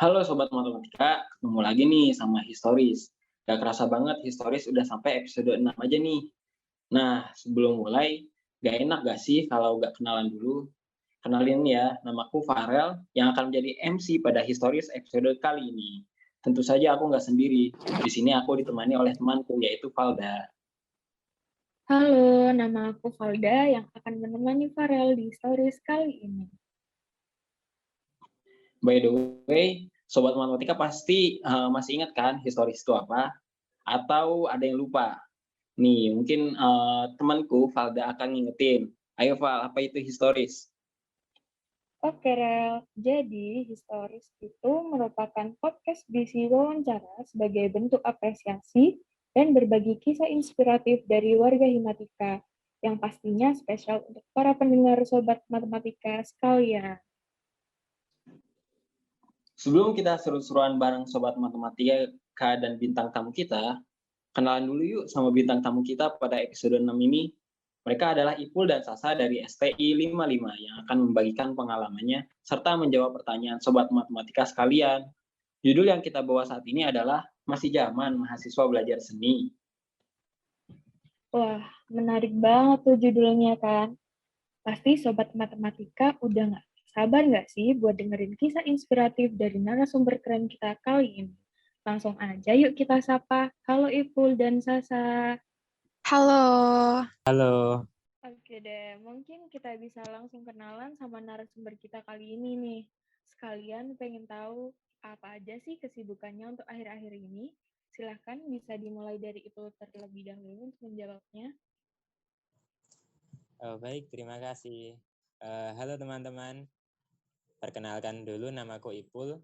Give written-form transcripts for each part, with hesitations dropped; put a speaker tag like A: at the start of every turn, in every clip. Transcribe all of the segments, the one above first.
A: Halo Sobat Matematika, ketemu lagi nih sama Historis. Gak kerasa banget Historis udah sampai episode 6 aja nih. Nah, sebelum mulai, gak enak gak sih kalau gak kenalan dulu? Kenalin ya, namaku Farel yang akan menjadi MC pada Historis episode kali ini. Tentu saja aku nggak sendiri. Di sini aku ditemani oleh temanku, yaitu Valda.
B: Halo, nama aku Valda yang akan menemani Farel di stories kali ini.
A: By the way, Sobat Matematika pasti masih ingat kan Historis itu apa? Atau ada yang lupa? Nih, mungkin temanku Valda akan ngingetin. Ayo Val, apa itu historis?
B: Oke, Rel. Jadi, Historis itu merupakan podcast berisi wawancara sebagai bentuk apresiasi dan berbagi kisah inspiratif dari warga Himatika yang pastinya spesial untuk para pendengar Sobat Matematika sekalian.
A: Sebelum kita seru-seruan bareng Sobat Matematika dan bintang tamu kita, kenalan dulu yuk sama bintang tamu kita pada episode 6 ini. Mereka adalah Ipul dan Sasa dari STI 55 yang akan membagikan pengalamannya serta menjawab pertanyaan Sobat Matematika sekalian. Judul yang kita bawa saat ini adalah Masih Zaman Mahasiswa Belajar Seni.
B: Wah, menarik banget tuh judulnya kan. Pasti Sobat Matematika udah nggak sabar nggak sih buat dengerin kisah inspiratif dari narasumber keren kita kali ini. Langsung aja yuk kita sapa. Halo Ipul dan Sasa.
C: Halo.
D: Halo.
B: Oke deh, mungkin kita bisa langsung kenalan sama narasumber kita kali ini nih. Sekalian pengen tahu apa aja sih kesibukannya untuk akhir-akhir ini. Silahkan bisa dimulai dari Ipul terlebih dahulu untuk menjawabnya.
D: Baik, terima kasih. Halo teman-teman, perkenalkan dulu namaku Ipul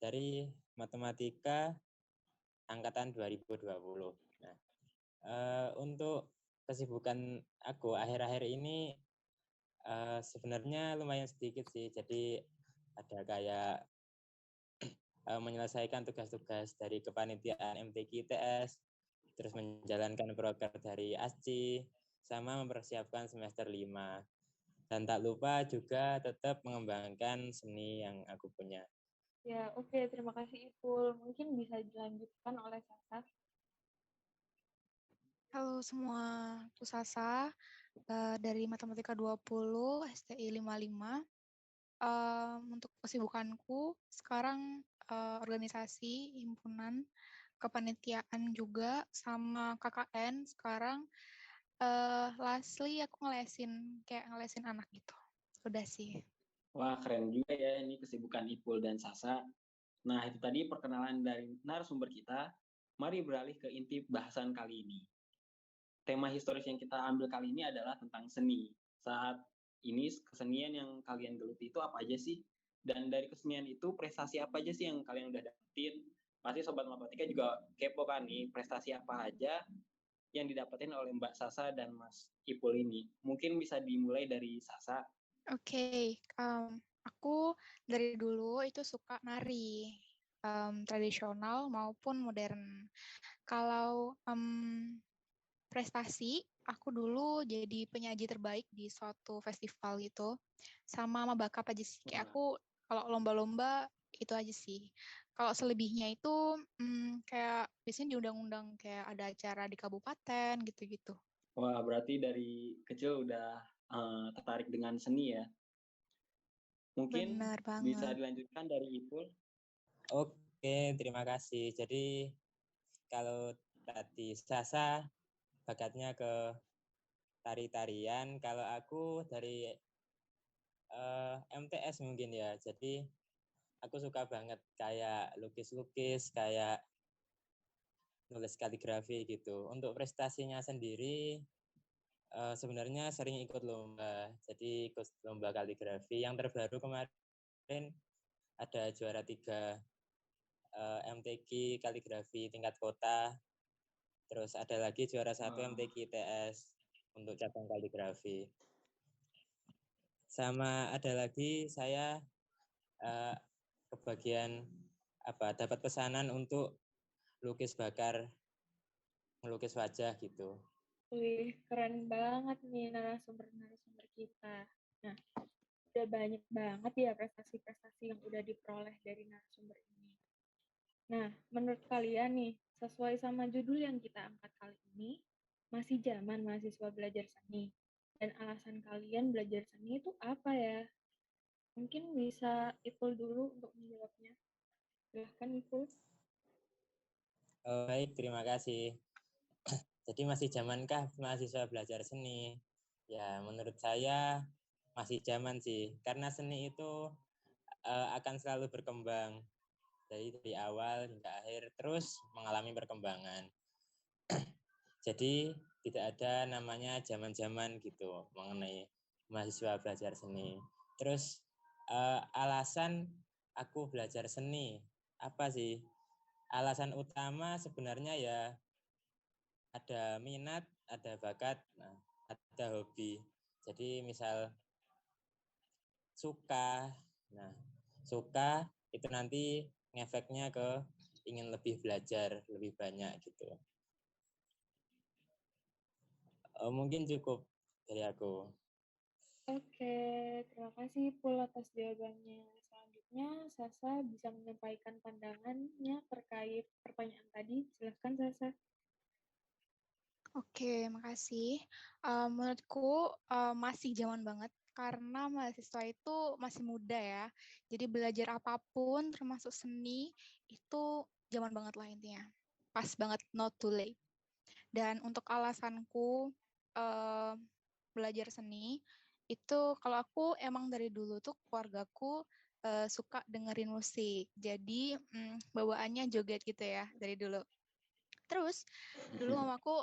D: dari Matematika Angkatan 2020. Nah, untuk kesibukan aku akhir-akhir ini sebenarnya lumayan sedikit sih. Jadi ada kayak menyelesaikan tugas-tugas dari kepanitiaan MTQ ITS, terus menjalankan proker dari ASCI, sama mempersiapkan semester 5. Dan tak lupa juga tetap mengembangkan seni yang aku punya.
B: Ya, oke. Terima kasih Ipul. Mungkin bisa dilanjutkan oleh Sasa.
C: Halo semua, aku Sasa dari Matematika 20, STI 55. Untuk kesibukanku sekarang organisasi, himpunan, kepanitiaan juga, sama KKN. Sekarang lastly aku ngelesin anak gitu. Udah sih.
A: Wah, keren juga ya ini kesibukan Ipul dan Sasa. Nah, itu tadi perkenalan dari narasumber kita. Mari beralih ke inti bahasan kali ini. Tema historis yang kita ambil kali ini adalah tentang seni. Saat ini kesenian yang kalian geluti itu apa aja sih? Dan dari kesenian itu prestasi apa aja sih yang kalian udah dapetin? Pasti Sobat Matematika juga kepo kan nih, prestasi apa aja yang didapetin oleh Mbak Sasa dan Mas Ipul ini. Mungkin bisa dimulai dari Sasa.
C: Oke, aku dari dulu itu suka nari, tradisional maupun modern. Kalau prestasi, aku dulu jadi penyaji terbaik di suatu festival gitu, sama bakat aja sih. Kayak aku kalau lomba-lomba itu aja sih. Kalau selebihnya itu kayak biasanya diundang-undang kayak ada acara di kabupaten gitu-gitu.
A: Wah, berarti dari kecil udah tertarik dengan seni ya. Mungkin
C: Benar
A: bisa
C: banget.
A: dilanjutkan dari Ipul.
D: Oke, terima kasih. Jadi kalau tadi Sasa bakatnya ke tari-tarian, kalau aku dari MTS mungkin ya. Jadi aku suka banget kayak lukis-lukis, kayak nulis kaligrafi gitu. Untuk prestasinya sendiri sebenarnya sering ikut lomba. Jadi ikut lomba kaligrafi. Yang terbaru kemarin ada juara 3 MTQ kaligrafi tingkat kota. Terus ada lagi juara 1 MTQ ITS untuk cabang kaligrafi. Sama ada lagi saya kebagian dapat pesanan untuk lukis bakar, melukis wajah gitu.
B: Wih, keren banget nih narasumber-narasumber kita. Nah, udah banyak banget ya prestasi-prestasi yang udah diperoleh dari narasumber ini. Nah, menurut kalian nih, sesuai sama judul yang kita angkat kali ini, masih zaman mahasiswa belajar seni. Dan alasan kalian belajar seni itu apa ya? Mungkin bisa Ipul dulu untuk menjawabnya. Silahkan Ipul.
D: Baik, terima kasih. Jadi masih zamankah mahasiswa belajar seni? Ya, menurut saya masih zaman sih. Karena seni itu akan selalu berkembang. Dari awal hingga akhir terus mengalami perkembangan. Jadi tidak ada namanya zaman-zaman gitu mengenai mahasiswa belajar seni. Terus alasan aku belajar seni apa sih? Alasan utama sebenarnya ya ada minat, ada bakat, ada hobi. Jadi misal suka, suka itu nanti ngefeknya ke ingin lebih belajar, lebih banyak gitu. Mungkin cukup dari aku.
B: Oke, terima kasih Ipul atas jawabannya. Selanjutnya, Sasa bisa menyampaikan pandangannya terkait pertanyaan tadi. Silahkan Sasa.
C: Oke, makasih. Menurutku masih zaman banget karena mahasiswa itu masih muda ya. Jadi belajar apapun termasuk seni itu zaman banget lah intinya. Pas banget, not too late. Dan untuk alasanku belajar seni itu kalau aku emang dari dulu tuh keluargaku suka dengerin musik. Jadi bawaannya joget gitu ya dari dulu. Terus dulu mamaku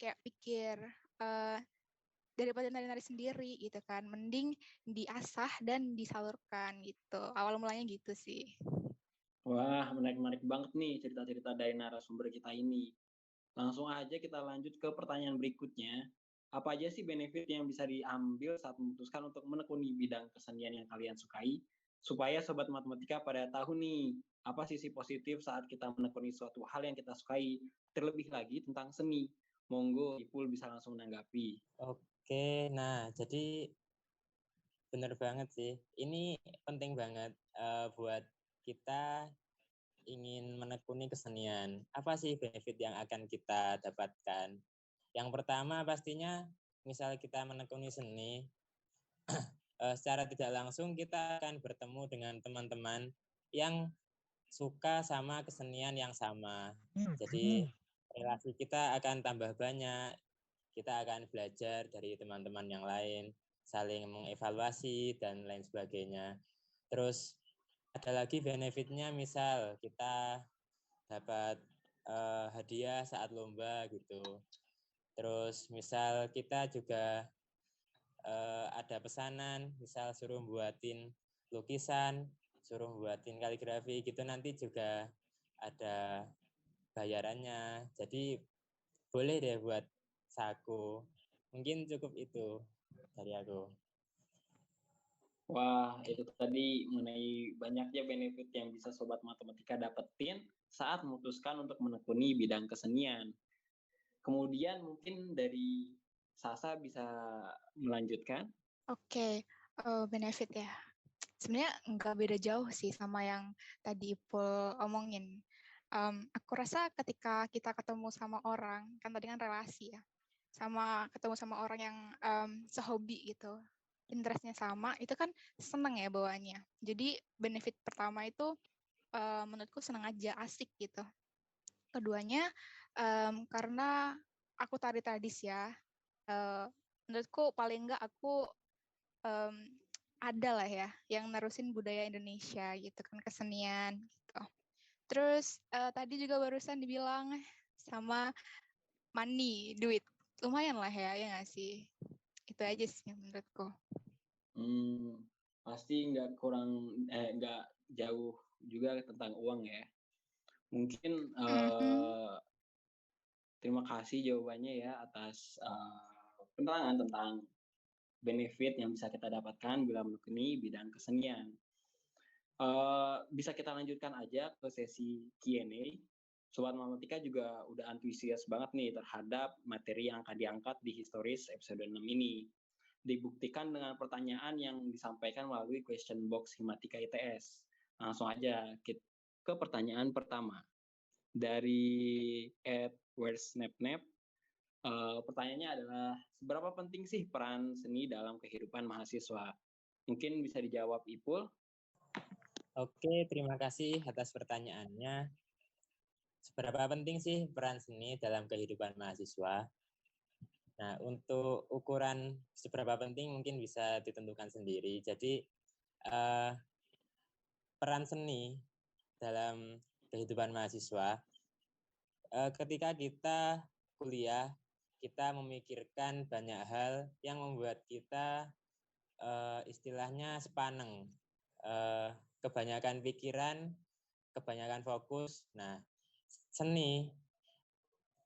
C: kayak pikir daripada nari-nari sendiri gitu kan, mending diasah dan disalurkan gitu. Awal mulanya gitu sih.
A: Wah, menarik-menarik banget nih cerita-cerita dari narasumber kita ini. Langsung aja kita lanjut ke pertanyaan berikutnya. Apa aja sih benefit yang bisa diambil saat memutuskan untuk menekuni bidang kesenian yang kalian sukai? Supaya Sobat Matematika pada tahu nih, apa sisi positif saat kita menekuni suatu hal yang kita sukai, terlebih lagi tentang seni. Monggo, Ipul bisa langsung menanggapi.
D: Oke, nah jadi benar banget sih. Ini penting banget buat kita ingin menekuni kesenian. Apa sih benefit yang akan kita dapatkan? Yang pertama pastinya, misal kita menekuni seni, secara tidak langsung kita akan bertemu dengan teman-teman yang suka sama kesenian yang sama. Jadi relasi kita akan tambah banyak, kita akan belajar dari teman-teman yang lain, saling mengevaluasi dan lain sebagainya. Terus ada lagi benefitnya, misal kita dapat hadiah saat lomba gitu. Terus misal kita juga ada pesanan, misal suruh buatin lukisan, suruh buatin kaligrafi gitu, nanti juga ada bayarannya. Jadi boleh deh buat saku. Mungkin cukup itu dari aku.
A: Wah, itu tadi mengenai banyaknya benefit yang bisa Sobat Matematika dapetin saat memutuskan untuk menekuni bidang kesenian. Kemudian mungkin dari Sasa bisa melanjutkan.
C: Oke, benefit ya. Sebenarnya nggak beda jauh sih sama yang tadi Ipul omongin. Aku rasa ketika kita ketemu sama orang, kan tadi kan relasi ya, sama ketemu sama orang yang sehobi gitu, interestnya sama, itu kan seneng ya bawaannya. Jadi benefit pertama itu menurutku seneng aja, asik gitu. Keduanya karena aku tari tradis ya, menurutku paling enggak aku ada lah ya yang nerusin budaya Indonesia gitu kan, kesenian gitu. Terus tadi juga barusan dibilang sama money, duit. Lumayan lah ya nggak sih? Itu aja sih menurutku.
A: Pasti nggak jauh juga tentang uang ya. Mungkin terima kasih jawabannya ya atas penerangan tentang benefit yang bisa kita dapatkan bila menekuni bidang kesenian. Bisa kita lanjutkan aja ke sesi Q&A. Sobat Matematika juga udah antusias banget nih terhadap materi yang akan diangkat di Historis episode 6 ini. dibuktikan dengan pertanyaan yang disampaikan melalui question box Himatika ITS. Langsung aja ke pertanyaan pertama. Dari @wheresnapnap, pertanyaannya adalah, seberapa penting sih peran seni dalam kehidupan mahasiswa? Mungkin bisa dijawab Ipul.
D: Oke, terima kasih atas pertanyaannya. Seberapa penting sih peran seni dalam kehidupan mahasiswa? Nah, untuk ukuran seberapa penting mungkin bisa ditentukan sendiri. Jadi, peran seni dalam kehidupan mahasiswa, ketika kita kuliah, kita memikirkan banyak hal yang membuat kita istilahnya sepaneng, kebanyakan pikiran, kebanyakan fokus. Nah, seni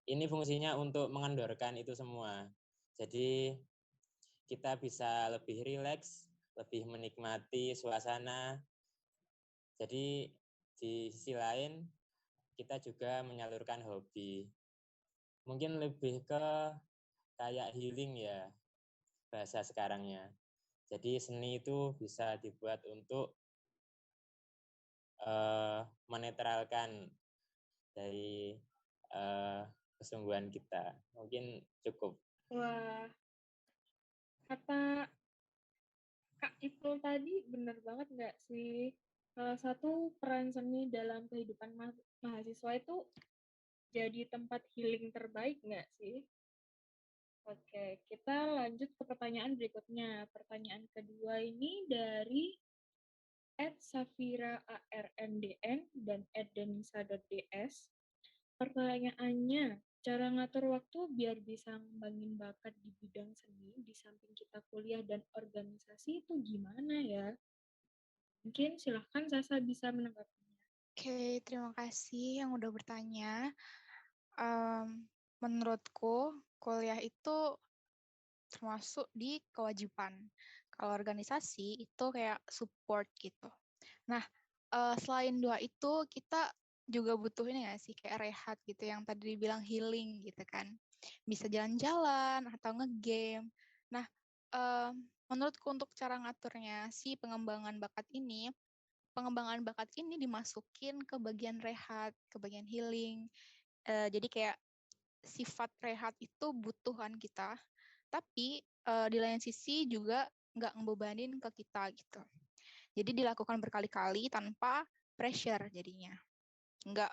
D: ini fungsinya untuk mengendorkan itu semua. Jadi kita bisa lebih rileks, lebih menikmati suasana. Jadi di sisi lain kita juga menyalurkan hobi. Mungkin lebih ke kayak healing ya bahasa sekarangnya. Jadi seni itu bisa dibuat untuk menetralkan dari kesungguhan kita. Mungkin cukup.
B: Wah, kata Kak Ipul tadi benar banget nggak sih? Salah satu peran seni dalam kehidupan mahasiswa itu jadi tempat healing terbaik nggak sih? Oke, kita lanjut ke pertanyaan berikutnya. Pertanyaan kedua ini dari @safira_arndn dan @denisa.ds. Pertanyaannya, cara ngatur waktu biar bisa ngembangin bakat di bidang seni di samping kita kuliah dan organisasi itu gimana ya? Mungkin silahkan Sasa bisa menanggapinya.
C: Oke, terima kasih yang udah bertanya. Menurutku, kuliah itu termasuk di kewajiban. Kalau organisasi itu kayak support gitu. Nah, selain dua itu, kita juga butuh ini nggak sih, kayak rehat gitu, yang tadi dibilang healing gitu kan. Bisa jalan-jalan atau nge-game. Nah, menurutku untuk cara ngaturnya si pengembangan bakat ini dimasukin ke bagian rehat, ke bagian healing. Jadi kayak sifat rehat itu butuhan kita, tapi di lain sisi juga nggak ngebebanin ke kita gitu. Jadi dilakukan berkali-kali tanpa pressure jadinya. Nggak,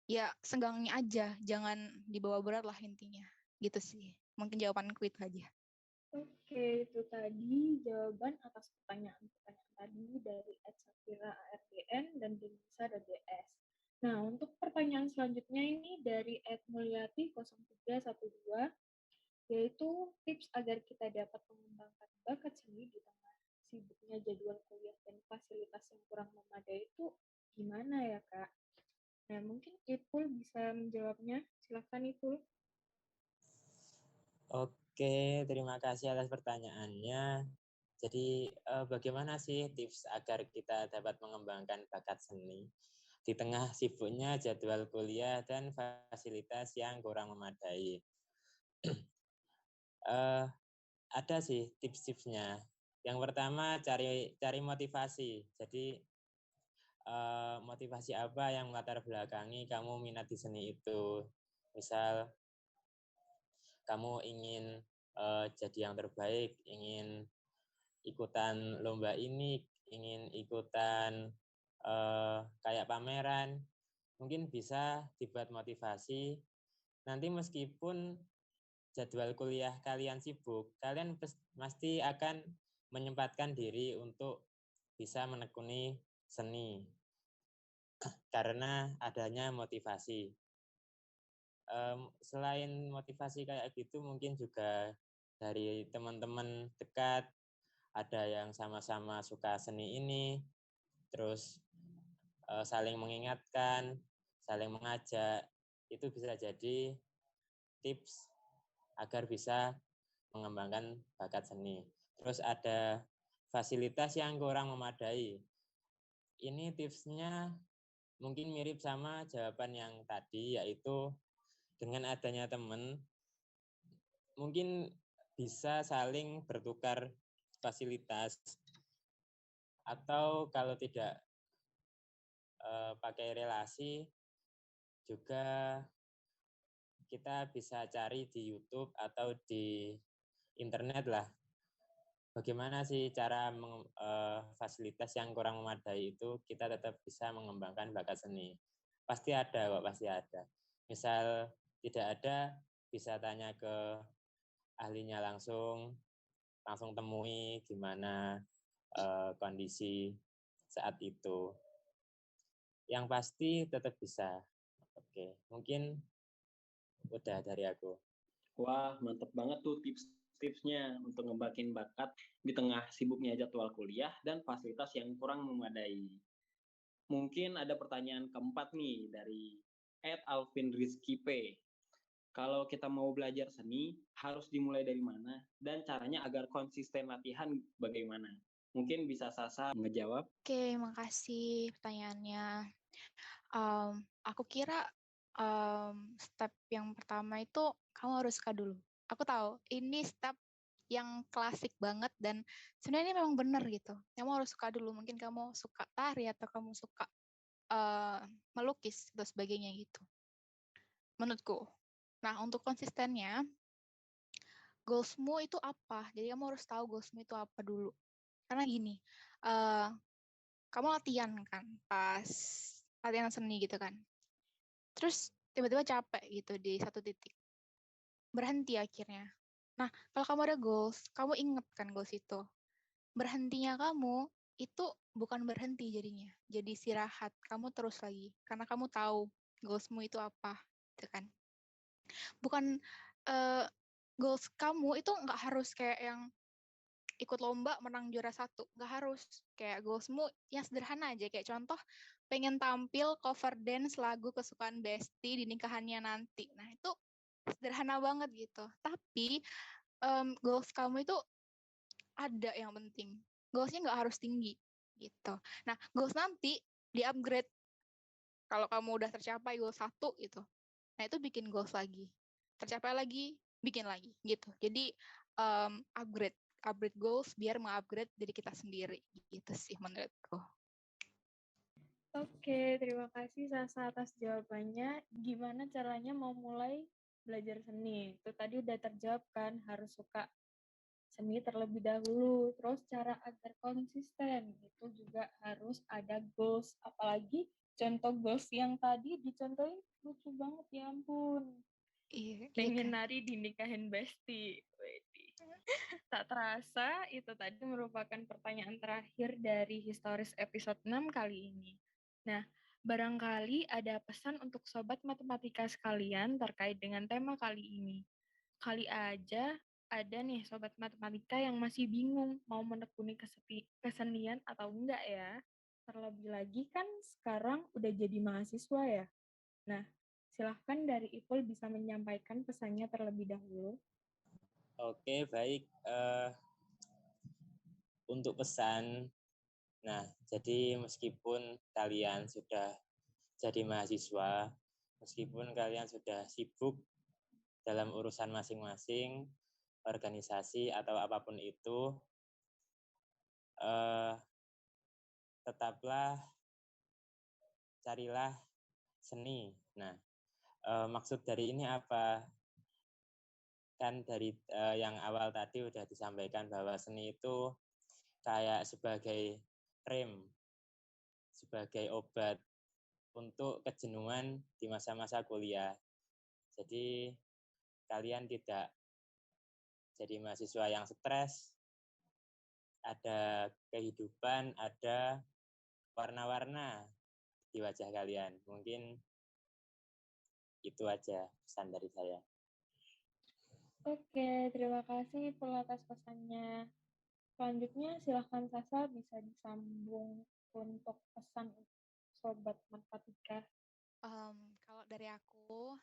C: ya senggangnya aja, jangan dibawa berat lah intinya. Gitu sih. Mungkin jawabanku itu aja.
B: Oke, itu tadi jawaban atas pertanyaan-pertanyaan tadi dari @safira_ardn dan denisa.ds. Nah, untuk pertanyaan selanjutnya ini dari @mulyati0312, yaitu tips agar kita dapat mengembangkan bakat seni di tengah sibuknya jadwal kuliah dan fasilitas yang kurang memadai itu gimana ya, Kak? Nah, mungkin Ipul bisa menjawabnya. Silahkan, Ipul.
D: Oke, terima kasih atas pertanyaannya. Jadi bagaimana sih tips agar kita dapat mengembangkan bakat seni di tengah sibuknya jadwal kuliah dan fasilitas yang kurang memadai? Ada sih tips-tipsnya. Yang pertama cari motivasi. Jadi motivasi apa yang melatar belakangi kamu minat di seni itu. Misal kamu ingin jadi yang terbaik, ingin ikutan lomba ini, ingin ikutan kayak pameran, mungkin bisa dibuat motivasi. Nanti meskipun jadwal kuliah kalian sibuk, kalian pasti akan menyempatkan diri untuk bisa menekuni seni karena adanya motivasi. Selain motivasi kayak gitu, mungkin juga dari teman-teman dekat, ada yang sama-sama suka seni ini, terus saling mengingatkan, saling mengajak, itu bisa jadi tips agar bisa mengembangkan bakat seni. Terus ada fasilitas yang kurang memadai. Ini tipsnya mungkin mirip sama jawaban yang tadi, yaitu dengan adanya teman, mungkin bisa saling bertukar fasilitas, atau kalau tidak pakai relasi juga kita bisa cari di YouTube atau di internet lah. Bagaimana sih cara fasilitas yang kurang memadai itu kita tetap bisa mengembangkan bakat seni. Pasti ada kok, pasti ada. Misal tidak ada, bisa tanya ke ahlinya langsung temui gimana kondisi saat itu. Yang pasti tetap bisa. Oke, mungkin udah dari aku.
A: Wah, mantep banget tuh tips-tipsnya untuk ngembakin bakat di tengah sibuknya jadwal kuliah dan fasilitas yang kurang memadai. Mungkin ada pertanyaan keempat nih dari Alvin Rizky P. Kalau kita mau belajar seni, harus dimulai dari mana? Dan caranya agar konsisten latihan bagaimana? Mungkin bisa Sasa ngejawab.
C: Oke, makasih pertanyaannya. Aku kira step yang pertama itu kamu harus suka dulu. Aku tahu ini step yang klasik banget dan sebenarnya ini memang benar gitu. Kamu harus suka dulu. Mungkin kamu suka tari atau kamu suka melukis dan sebagainya gitu. Menurutku. Nah, untuk konsistennya, goalsmu itu apa? Jadi kamu harus tahu goalsmu itu apa dulu. Karena gini, kamu latihan kan pas latihan seni gitu kan. Terus tiba-tiba capek gitu di satu titik. Berhenti akhirnya. Nah, kalau kamu ada goals, kamu inget kan goals itu. Berhentinya kamu itu bukan berhenti jadinya. Jadi istirahat, kamu terus lagi. Karena kamu tahu goalsmu itu apa. Gitu kan. Bukan goals kamu itu nggak harus kayak yang ikut lomba menang juara 1. Nggak harus. Kayak goalsmu yang sederhana aja. Kayak contoh, pengen tampil cover dance lagu kesukaan Besti di nikahannya nanti. Nah, itu sederhana banget gitu. Tapi goals kamu itu ada yang penting. Goalsnya nggak harus tinggi gitu. Nah, goals nanti di-upgrade. Kalau kamu udah tercapai goal 1 gitu. Nah, itu bikin goals lagi. Tercapai lagi, bikin lagi gitu. Jadi upgrade goals biar mengupgrade diri kita sendiri gitu sih menurutku.
B: Oke, terima kasih Sasa atas jawabannya. Gimana caranya mau mulai belajar seni? Itu tadi udah terjawab kan, harus suka seni terlebih dahulu. Terus cara agar konsisten, itu juga harus ada goals. Apalagi contoh goals yang tadi dicontohin lucu banget, ya ampun.
C: Iya,
B: Pengen
C: kan?
B: nari dinikahin Besti. Tak terasa, itu tadi merupakan pertanyaan terakhir dari Historis episode 6 kali ini. Nah, barangkali ada pesan untuk sobat matematika sekalian terkait dengan tema kali ini. Kali aja ada nih sobat matematika yang masih bingung mau menekuni kesenian atau enggak ya. Terlebih lagi kan sekarang udah jadi mahasiswa ya. Nah, silahkan dari Ipul bisa menyampaikan pesannya terlebih dahulu.
D: Oke, baik. Untuk pesan, nah, jadi meskipun kalian sudah jadi mahasiswa, meskipun kalian sudah sibuk dalam urusan masing-masing, organisasi atau apapun itu, tetaplah carilah seni. Nah, maksud dari ini apa? Kan dari yang awal tadi udah disampaikan bahwa seni itu kayak sebagai rem, sebagai obat untuk kejenuhan di masa-masa kuliah. Jadi kalian tidak jadi mahasiswa yang stres, ada kehidupan, ada warna-warna di wajah kalian. Mungkin itu aja pesan dari saya.
B: Oke, terima kasih Ipul atas pesannya. Selanjutnya silahkan Sasa bisa disambung untuk pesan sobat matematika.
C: Kalau dari aku,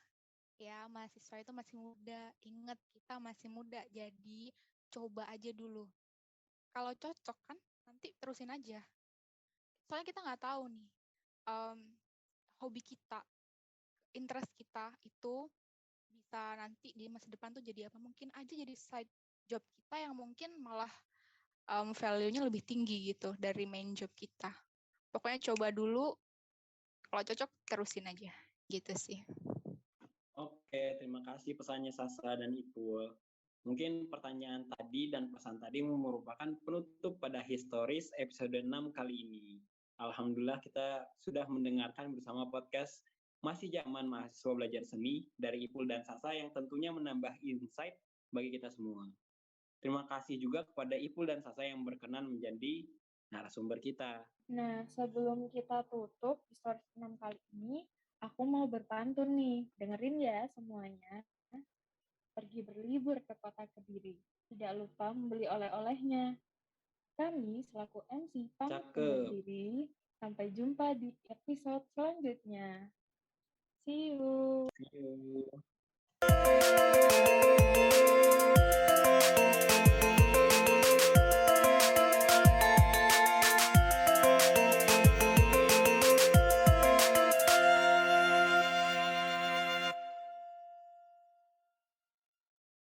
C: ya mahasiswa itu masih muda. Ingat, kita masih muda, jadi coba aja dulu. Kalau cocok kan, nanti terusin aja. Soalnya kita nggak tahu nih, hobi kita, interest kita itu bisa nanti di masa depan tuh jadi apa. Mungkin aja jadi side job kita yang mungkin malah value-nya lebih tinggi gitu dari main job kita. Pokoknya coba dulu, kalau cocok terusin aja gitu sih.
A: Oke, terima kasih pesannya Sasa dan Ipul. Mungkin pertanyaan tadi dan pesan tadi merupakan penutup pada Historis episode 6 kali ini. Alhamdulillah kita sudah mendengarkan bersama podcast Masih Zaman Mahasiswa Belajar Seni dari Ipul dan Sasa yang tentunya menambah insight bagi kita semua. Terima kasih juga kepada Ipul dan Sasa yang berkenan menjadi narasumber kita.
B: Nah, sebelum kita tutup Historis 6 kali ini, aku mau berpantun nih. Dengerin ya semuanya. Pergi berlibur ke kota Kediri. Tidak lupa membeli oleh-olehnya. Kami selaku MC pamit undur
A: Cakep.
B: diri. Sampai jumpa di episode selanjutnya. See you.
A: See you.